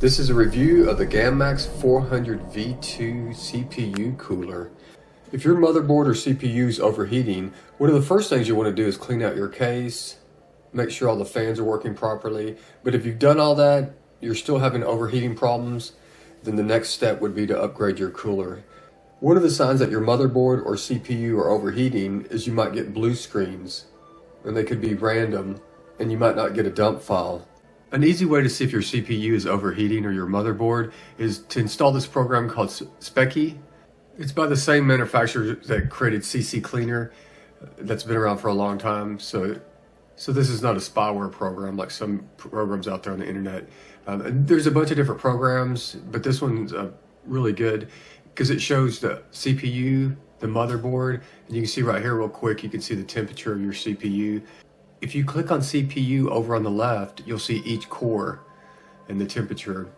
This is a review of the GAMMAXX 400V2 CPU cooler. If your motherboard or CPU is overheating, one of the first things you want to do is clean out your case, make sure all the fans are working properly. But if you've done all that, you're still having overheating problems, then the next step would be to upgrade your cooler. One of the signs that your motherboard or CPU are overheating is you might get blue screens, and they could be random, and you might not get a dump file. An easy way to see if your CPU is overheating or your motherboard is to install this program called Speccy. It's by the same manufacturer that created CC Cleaner that's been around for a long time. So this is not a spyware program like some programs out there on the internet. There's a bunch of different programs, but this one's really good because it shows the CPU, the motherboard, and you can see right here real quick, you can see the temperature of your CPU. If you click on CPU over on the left, you'll see each core and the temperature.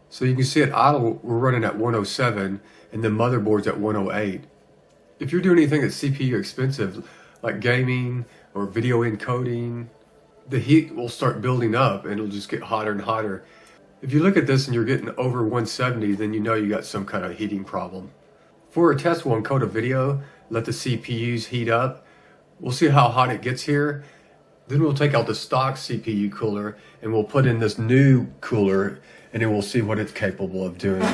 So you can see at idle, we're running at 107 and the motherboard's at 108. If you're doing anything that's CPU expensive, like gaming or video encoding, the heat will start building up and it'll just get hotter and hotter. If you look at this and you're getting over 170, then you know you got some kind of heating problem. For a test, we'll encode a video, let the CPUs heat up. We'll see how hot it gets here. Then we'll take out the stock CPU cooler and we'll put in this new cooler and then we'll see what it's capable of doing.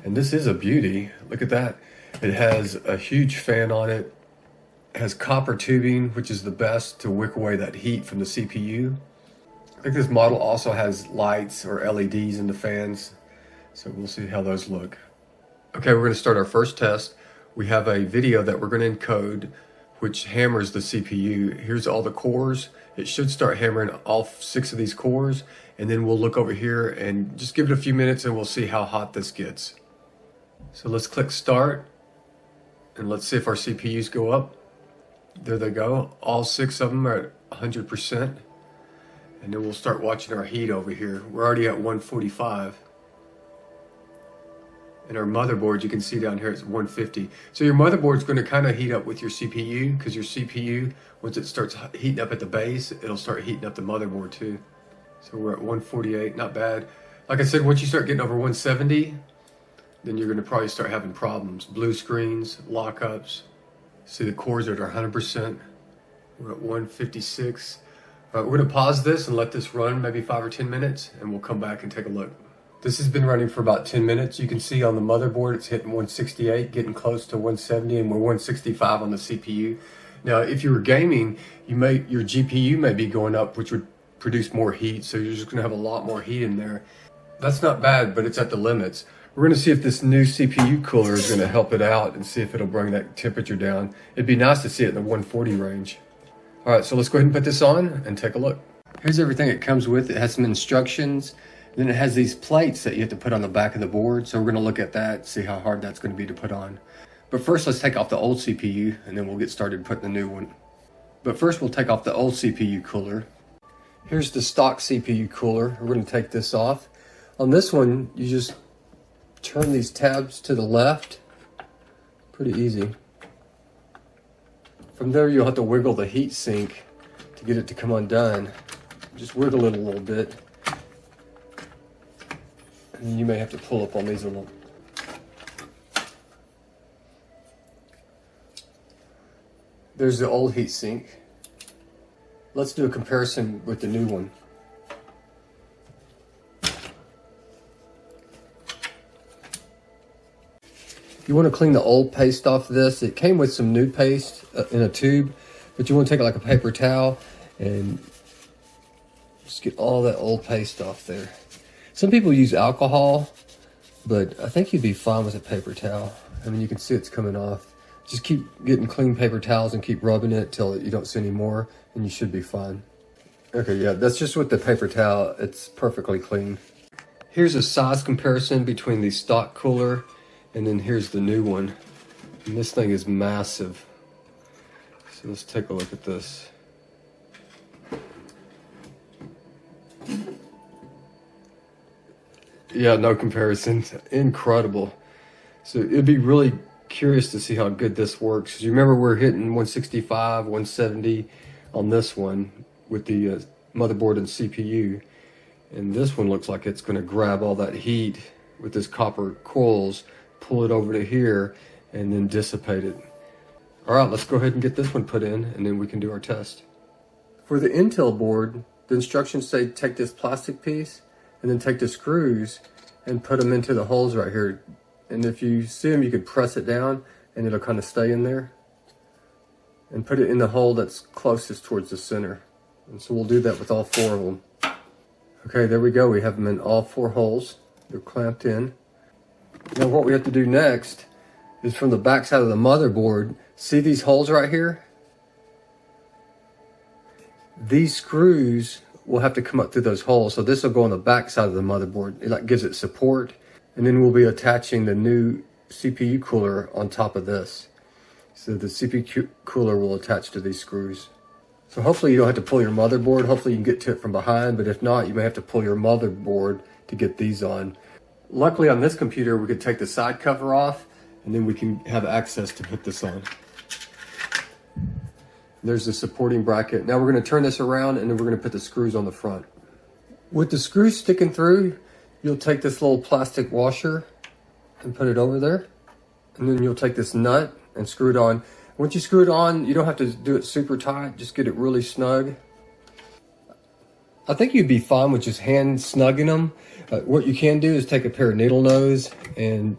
And this is a beauty. Look at that. It has a huge fan on it. It has copper tubing, which is the best to wick away that heat from the CPU. I think this model also has lights or LEDs in the fans. So we'll see how those look. Okay, we're going to start our first test. We have a video that we're going to encode which hammers the CPU. Here's all the cores. It should start hammering all 6 of these cores, and then we'll look over here and just give it a few minutes and we'll see how hot this gets. So let's click start and let's see if our CPUs go up. There they go. All 6 of them are at 100%. And then we'll start watching our heat over here. We're already at 145. And our motherboard, you can see down here, it's 150. So your motherboard's going to kind of heat up with your CPU, because your CPU, once it starts heating up at the base, it'll start heating up the motherboard too. So we're at 148, not bad. Like I said, once you start getting over 170, then you're going to probably start having problems. Blue screens, lockups. See the cores are at 100%. We're at 156. We're going to pause this and let this run maybe 5 or 10 minutes, and we'll come back and take a look. This has been running for about 10 minutes. You can see on the motherboard it's hitting 168, getting close to 170, and we're 165 on the CPU. Now, if you were gaming, your GPU may be going up, which would produce more heat, so you're just going to have a lot more heat in there. That's not bad, but it's at the limits. We're going to see if this new CPU cooler is going to help it out and see if it'll bring that temperature down. It'd be nice to see it in the 140 range. All right, so let's go ahead and put this on and take a look. Here's everything it comes with. It has some instructions. Then it has these plates that you have to put on the back of the board. So we're going to look at that, see how hard that's going to be to put on. But first, let's take off the old CPU, and then we'll get started putting the new one. But first, we'll take off the old CPU cooler. Here's the stock CPU cooler. We're going to take this off. On this one, you just turn these tabs to the left. Pretty easy. From there, you'll have to wiggle the heat sink to get it to come undone. Just wiggle it a little bit. And you may have to pull up on these a little. There's the old heat sink. Let's do a comparison with the new one. You want to clean the old paste off this. It came with some new paste in a tube, but you want to take like a paper towel and just get all that old paste off there. Some people use alcohol, but I think you'd be fine with a paper towel. I mean, you can see it's coming off. Just keep getting clean paper towels and keep rubbing it till you don't see any more, and you should be fine. Okay, yeah, that's just with the paper towel. It's perfectly clean. Here's a size comparison between the stock cooler and then here's the new one. And this thing is massive. So let's take a look at this. Yeah, no comparison. Incredible. So it'd be really curious to see how good this works. You remember we're hitting 165, 170 on this one with the motherboard and CPU. And this one looks like it's going to grab all that heat with this copper coils, pull it over to here, and then dissipate it. All right, let's go ahead and get this one put in, and then we can do our test. For the Intel board, the instructions say take this plastic piece and then take the screws and put them into the holes right here. And if you see them, you could press it down and it'll kind of stay in there. And put it in the hole that's closest towards the center. And so we'll do that with all 4 of them. Okay, there we go. We have them in all 4 holes. They're clamped in. Now what we have to do next is from the back side of the motherboard, see these holes right here? These screws will have to come up through those holes. So this will go on the back side of the motherboard. It like gives it support. And then we'll be attaching the new CPU cooler on top of this. So the CPU cooler will attach to these screws. So hopefully you don't have to pull your motherboard. Hopefully you can get to it from behind, but if not, you may have to pull your motherboard to get these on. Luckily on this computer, we could take the side cover off and then we can have access to put this on. There's the supporting bracket. Now we're going to turn this around and then we're going to put the screws on the front. With the screws sticking through, you'll take this little plastic washer and put it over there. And then you'll take this nut and screw it on. Once you screw it on, you don't have to do it super tight. Just get it really snug. I think you'd be fine with just hand snugging them. What you can do is take a pair of needle nose and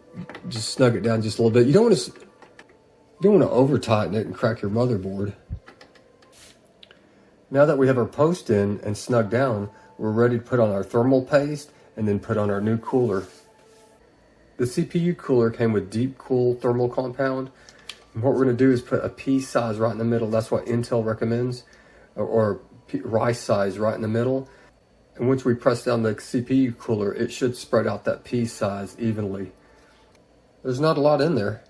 just snug it down just a little bit. You don't want to over tighten it and crack your motherboard. Now that we have our post in and snug down, we're ready to put on our thermal paste and then put on our new cooler. The CPU cooler came with deep cool thermal compound. And what we're going to do is put a pea size right in the middle. That's what Intel recommends, or rice size right in the middle. And once we press down the CPU cooler, it should spread out that pea size evenly. There's not a lot in there,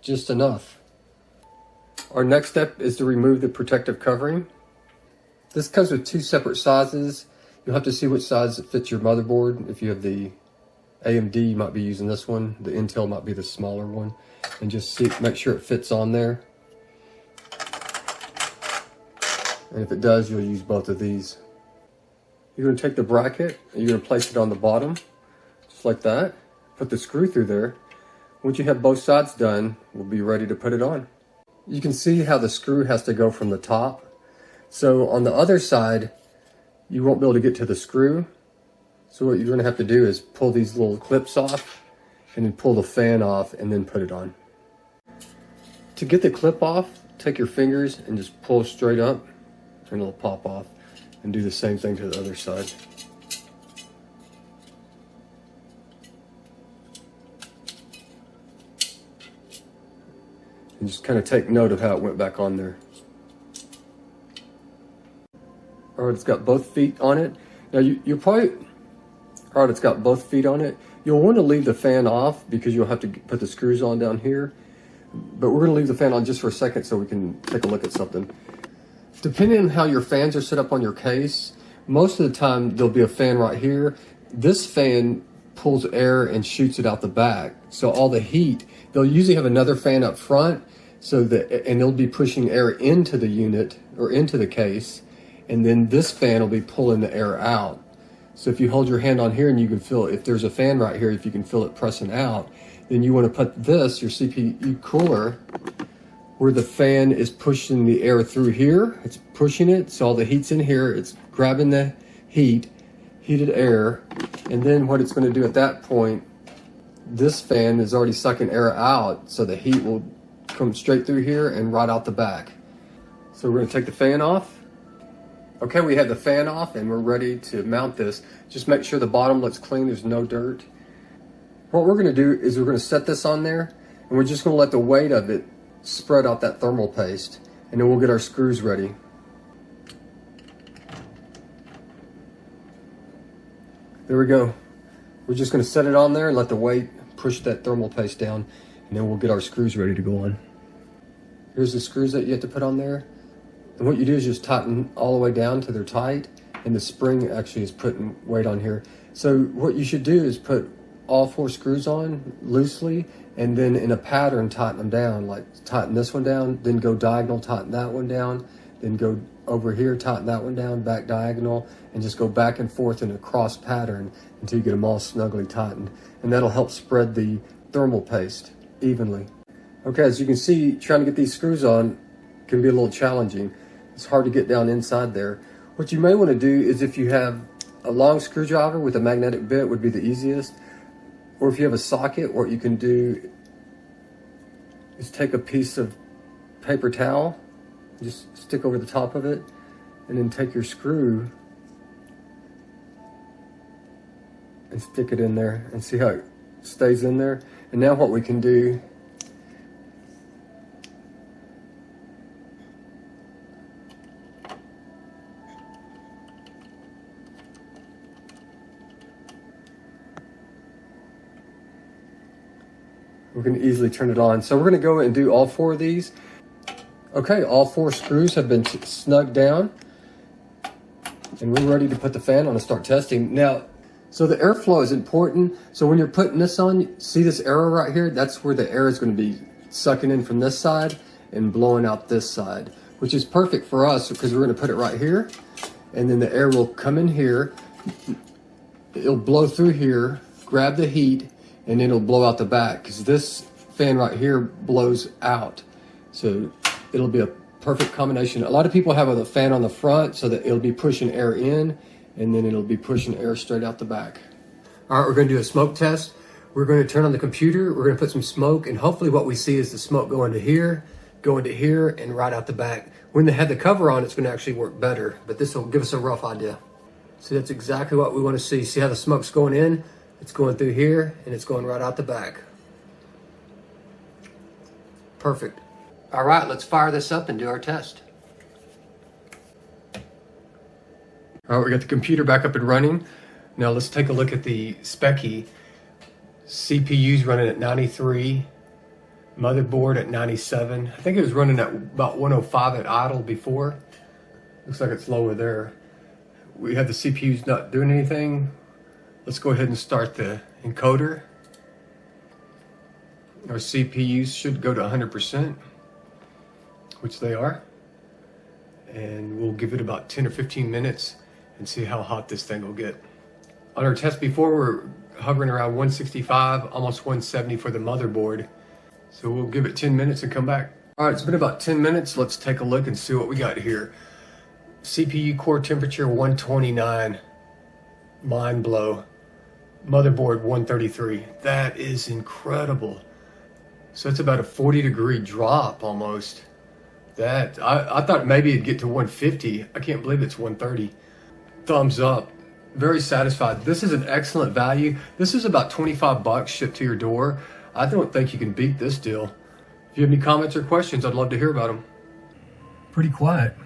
just enough. Our next step is to remove the protective covering. This comes with 2 separate sizes. You'll have to see which size fits your motherboard. If you have the AMD, you might be using this one. The Intel might be the smaller one. And just make sure it fits on there. And if it does, you'll use both of these. You're going to take the bracket and you're going to place it on the bottom, just like that. Put the screw through there. Once you have both sides done, we'll be ready to put it on. You can see how the screw has to go from the top. So on the other side, you won't be able to get to the screw. So what you're going to have to do is pull these little clips off and then pull the fan off and then put it on. To get the clip off, take your fingers and just pull straight up and it'll pop off, and do the same thing to the other side. And just kind of take note of how it went back on there. Alright, it's got both feet on it. Now you'll probably, alright, it's got both feet on it. You'll want to leave the fan off because you'll have to put the screws on down here. But we're going to leave the fan on just for a second so we can take a look at something. Depending on how your fans are set up on your case, most of the time there'll be a fan right here. This fan pulls air and shoots it out the back. So all the heat, they'll usually have another fan up front, and they'll be pushing air into the unit or into the case. And then this fan will be pulling the air out. So if you hold your hand on here and you can feel, if there's a fan right here, if you can feel it pressing out, then you want to put this, your CPU cooler, where the fan is pushing the air through here. It's pushing it, so all the heat's in here. It's grabbing the heated air. And then what it's going to do at that point, this fan is already sucking air out, so the heat will come straight through here and right out the back. So we're going to take the fan off. Okay, we have the fan off and we're ready to mount this. Just make sure the bottom looks clean, there's no dirt. What we're gonna do is we're gonna set this on there and we're just gonna let the weight of it spread out that thermal paste, and then we'll get our screws ready. There we go. We're just gonna set it on there and let the weight push that thermal paste down, and then we'll get our screws ready to go on. Here's the screws that you have to put on there. And what you do is just tighten all the way down till they're tight, and the spring actually is putting weight on here. So what you should do is put all 4 screws on loosely, and then in a pattern tighten them down, like tighten this one down, then go diagonal, tighten that one down, then go over here, tighten that one down, back diagonal, and just go back and forth in a cross pattern until you get them all snugly tightened. And that'll help spread the thermal paste evenly. Okay, as you can see, trying to get these screws on can be a little challenging. It's hard to get down inside there. What you may want to do is, if you have a long screwdriver with a magnetic bit, would be the easiest. Or if you have a socket, what you can do is take a piece of paper towel, just stick over the top of it, and then take your screw and stick it in there and see how it stays in there. And now what we can do we can easily turn it on. So we're going to go and do all 4 of these. Okay, all 4 screws have been snugged down, and we're ready to put the fan on and start testing. Now, so the airflow is important. So when you're putting this on, see this arrow right here? That's where the air is going to be sucking in from this side and blowing out this side, which is perfect for us because we're going to put it right here, and then the air will come in here. It'll blow through here, grab the heat, and then it'll blow out the back, because this fan right here blows out. So it'll be a perfect combination. A lot of people have a fan on the front so that it'll be pushing air in, and then it'll be pushing air straight out the back. All right, we're going to do a smoke test. We're going to turn on the computer. We're going to put some smoke, and hopefully what we see is the smoke going to here, and right out the back. When they had the cover on, it's going to actually work better, but this will give us a rough idea. See, that's exactly what we want to see. See how the smoke's going in? It's going through here, and it's going right out the back. Perfect. All right, let's fire this up and do our test. All right, we got the computer back up and running. Now let's take a look at the specky. CPU's running at 93, motherboard at 97. I think it was running at about 105 at idle before. Looks like it's lower there. We have the CPU's not doing anything. Let's go ahead and start the encoder. Our CPUs should go to 100%, which they are. And we'll give it about 10 or 15 minutes and see how hot this thing will get. On our test before, we're hovering around 165, almost 170 for the motherboard. So we'll give it 10 minutes and come back. All right, it's been about 10 minutes. Let's take a look and see what we got here. CPU core temperature 129, mind blow. Motherboard 133. That is incredible. So it's about a 40-degree drop almost. That I thought maybe it'd get to 150. I can't believe it's 130. Thumbs up. Very satisfied. This is an excellent value. This is about 25 bucks shipped to your door. I don't think you can beat this deal. If you have any comments or questions, I'd love to hear about them. Pretty quiet.